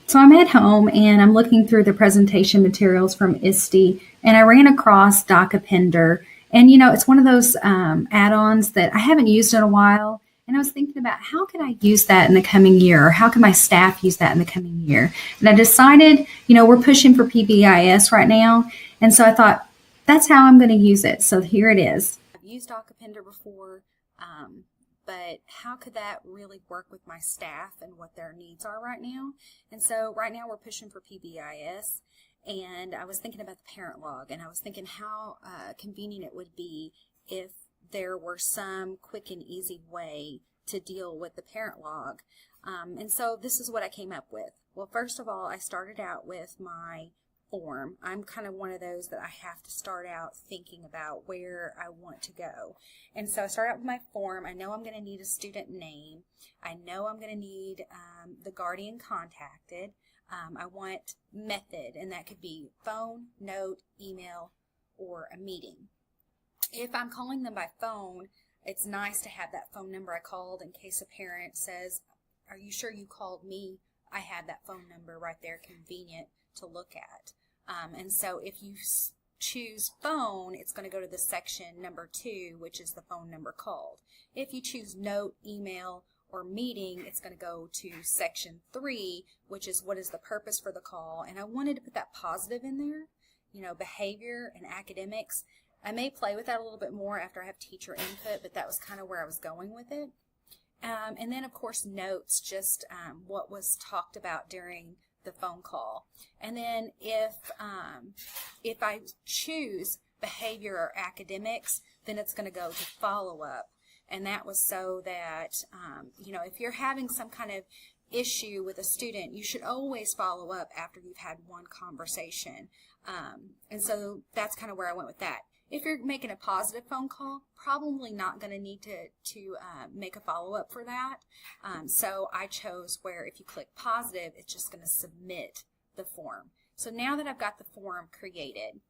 So I'm at home and I'm looking through the presentation materials from ISTE, and I ran across DocAppender. And it's one of those add-ons that I haven't used in a while. And I was thinking about how could I use that in the coming year, or how can my staff use that in the coming year? And I decided, we're pushing for PBIS right now. And so I thought, that's how I'm going to use it. So here it is. I've used DocAppender before, but how could that really work with my staff and what their needs are right now? And so right now we're pushing for PBIS, and I was thinking about the parent log, and I was thinking how convenient it would be if there were some quick and easy way to deal with the parent log. And so this is what I came up with. Well, first of all, I started out with my form. I'm kind of one of those that I have to start out thinking about where I want to go. And so I start out with my form. I know I'm going to need a student name. I know I'm going to need the guardian contacted. I want method, and that could be phone, note, email, or a meeting. If I'm calling them by phone, it's nice to have that phone number I called in case a parent says, "Are you sure you called me?" I have that phone number right there, convenient to look at. And so if you choose phone, it's going to go to the section number 2, which is the phone number called. If you choose note, email, or meeting, it's going to go to section 3, which is what is the purpose for the call. And I wanted to put that positive in there, behavior and academics. I may play with that a little bit more after I have teacher input, but that was kind of where I was going with it. And then, of course, notes, just what was talked about during the phone call. And then if I choose behavior or academics, then it's going to go to follow-up. And that was so that, if you're having some kind of issue with a student, you should always follow up after you've had one conversation. And so that's kind of where I went with that. If you're making a positive phone call, probably not going to need to make a follow-up for that. So I chose where if you click positive, it's just going to submit the form. So now that I've got the form created,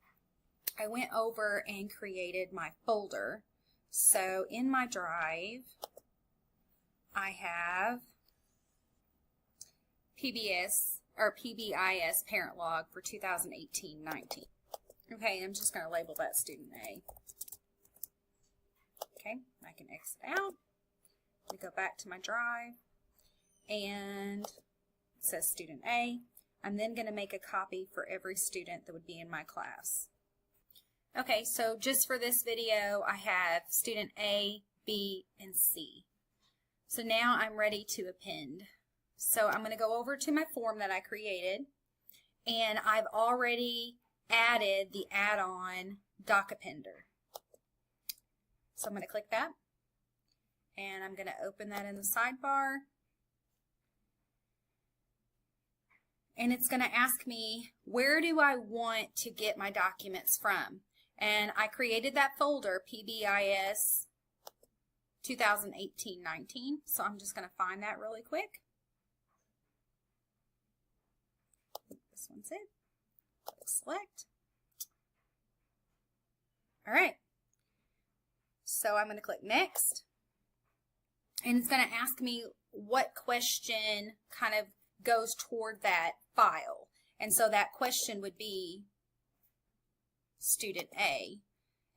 I went over and created my folder. So in my drive, I have PBIS parent log for 2018-19. Okay, I'm just going to label that student A. Okay, I can exit out. We go back to my drive, and it says student A. I'm then going to make a copy for every student that would be in my class. Okay, so just for this video, I have student A, B, and C. So now I'm ready to append. So I'm going to go over to my form that I created, and I've already added the add-on DocAppender. So I'm going to click that, and I'm going to open that in the sidebar, and it's going to ask me, where do I want to get my documents from? And I created that folder, PBIS 2018-19, so I'm just going to find that really quick. This one's it. Select. All right. So I'm going to click next, and it's going to ask me what question kind of goes toward that file. And so that question would be student A.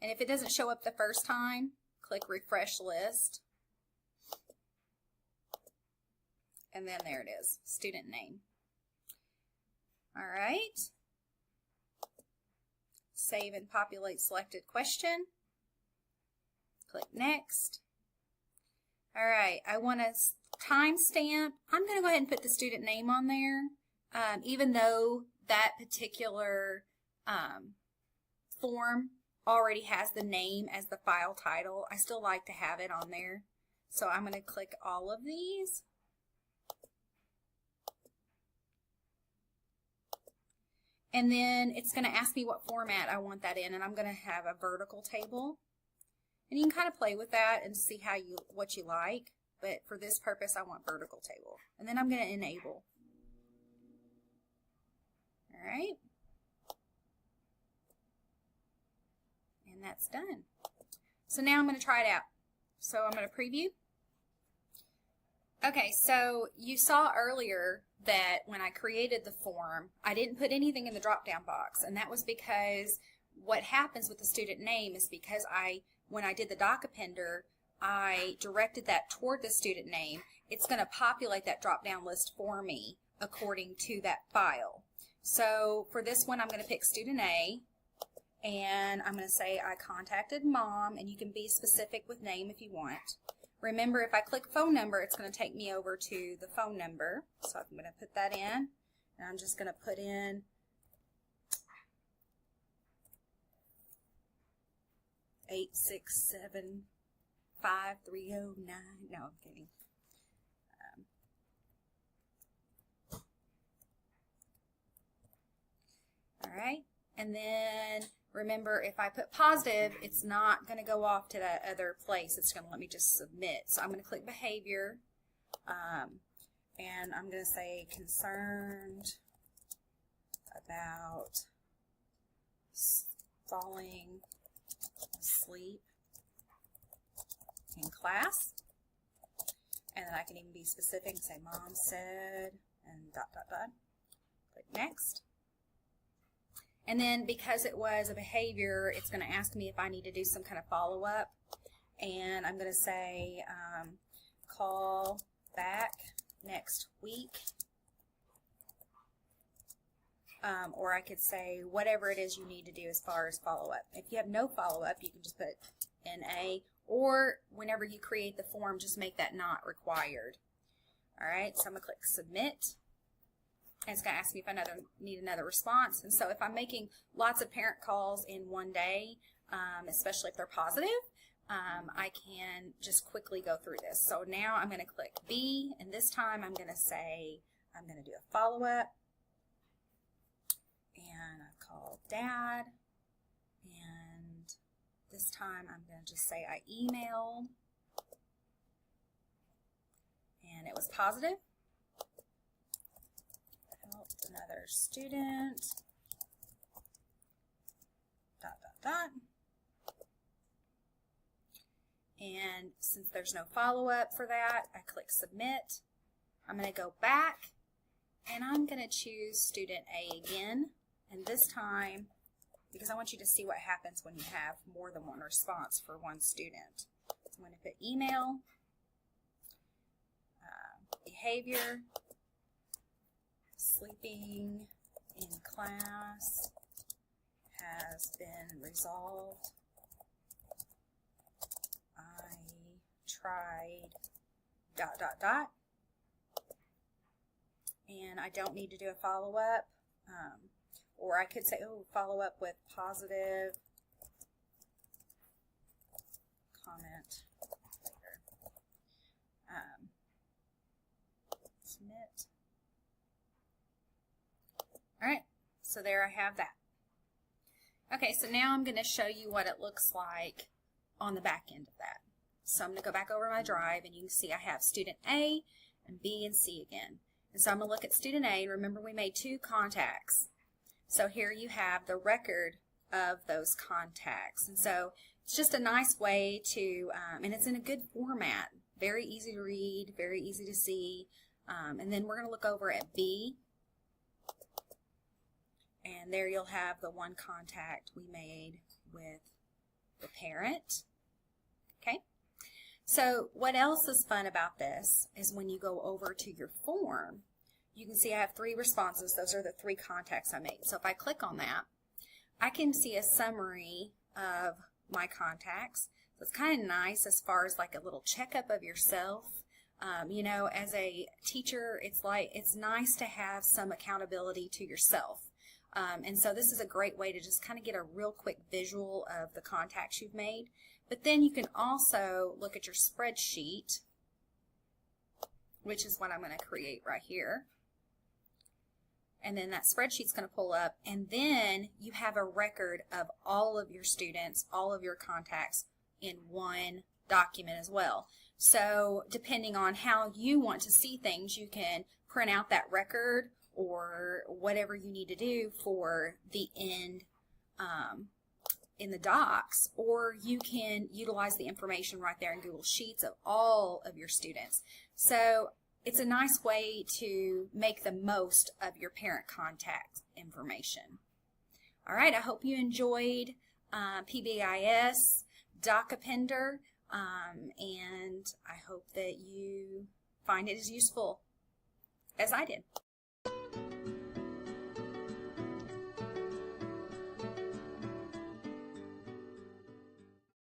And if it doesn't show up the first time, click refresh list. And then there it is, student name. All right. Save and populate selected question. Click next. All right, I want a timestamp. I'm going to go ahead and put the student name on there. Even though that particular form already has the name as the file title, I still like to have it on there. So I'm going to click all of these. And then it's going to ask me what format I want that in, and I'm going to have a vertical table. And you can kind of play with that and see what you like, but for this purpose I want vertical table. And then I'm going to enable. All right. And that's done. So now I'm going to try it out. So I'm going to preview. Okay, so you saw earlier that when I created the form, I didn't put anything in the drop-down box, and that was because what happens with the student name is because when I did the DocAppender, I directed that toward the student name. It's going to populate that drop-down list for me according to that file. So for this one, I'm going to pick student A, and I'm going to say I contacted mom, and you can be specific with name if you want. Remember, if I click phone number, it's going to take me over to the phone number. So I'm going to put that in, and I'm just going to put in 8675309. No, I'm kidding. All right, and then remember, if I put positive, it's not going to go off to that other place. It's going to let me just submit. So I'm going to click behavior, and I'm going to say concerned about falling asleep in class. And then I can even be specific and say mom said and ... Click next. And then because it was a behavior, it's going to ask me if I need to do some kind of follow-up. And I'm going to say call back next week. Or I could say whatever it is you need to do as far as follow-up. If you have no follow-up, you can just put NA. Or whenever you create the form, just make that not required. All right, so I'm going to click submit. And it's going to ask me if I need another response. And so if I'm making lots of parent calls in one day, especially if they're positive, I can just quickly go through this. So now I'm going to click B, and this time I'm going to say I'm going to do a follow-up. And I call Dad, and this time I'm going to just say I emailed, and it was positive. Helped another student, ... And since there's no follow-up for that, I click submit. I'm going to go back, and I'm going to choose student A again. And this time, because I want you to see what happens when you have more than one response for one student. So I'm going to put email, behavior, sleeping in class has been resolved. I tried ... And I don't need to do a follow-up. Or I could say, oh, follow up with positive comment later. Submit. All right, so there I have that. Okay, so now I'm going to show you what it looks like on the back end of that. So I'm going to go back over my drive, and you can see I have student A and B and C again. And so I'm going to look at student A, and remember we made 2 contacts. So here you have the record of those contacts. And so it's just a nice way to, and it's in a good format, very easy to read, very easy to see. And then we're going to look over at B. And there you'll have the one contact we made with the parent. Okay. So what else is fun about this is when you go over to your form, you can see I have 3 responses. Those are the 3 contacts I made. So if I click on that, I can see a summary of my contacts. So it's kind of nice as far as like a little checkup of yourself. You know, as a teacher, it's nice to have some accountability to yourself. And so this is a great way to just kind of get a real quick visual of the contacts you've made. But then you can also look at your spreadsheet, which is what I'm going to create right here. And then that spreadsheet's going to pull up, and then you have a record of all of your students, all of your contacts in one document as well. So depending on how you want to see things, you can print out that record or whatever you need to do for the end in the docs, or you can utilize the information right there in Google Sheets of all of your students. So it's a nice way to make the most of your parent contact information. All right, I hope you enjoyed PBIS, DocAppender, and I hope that you find it as useful as I did.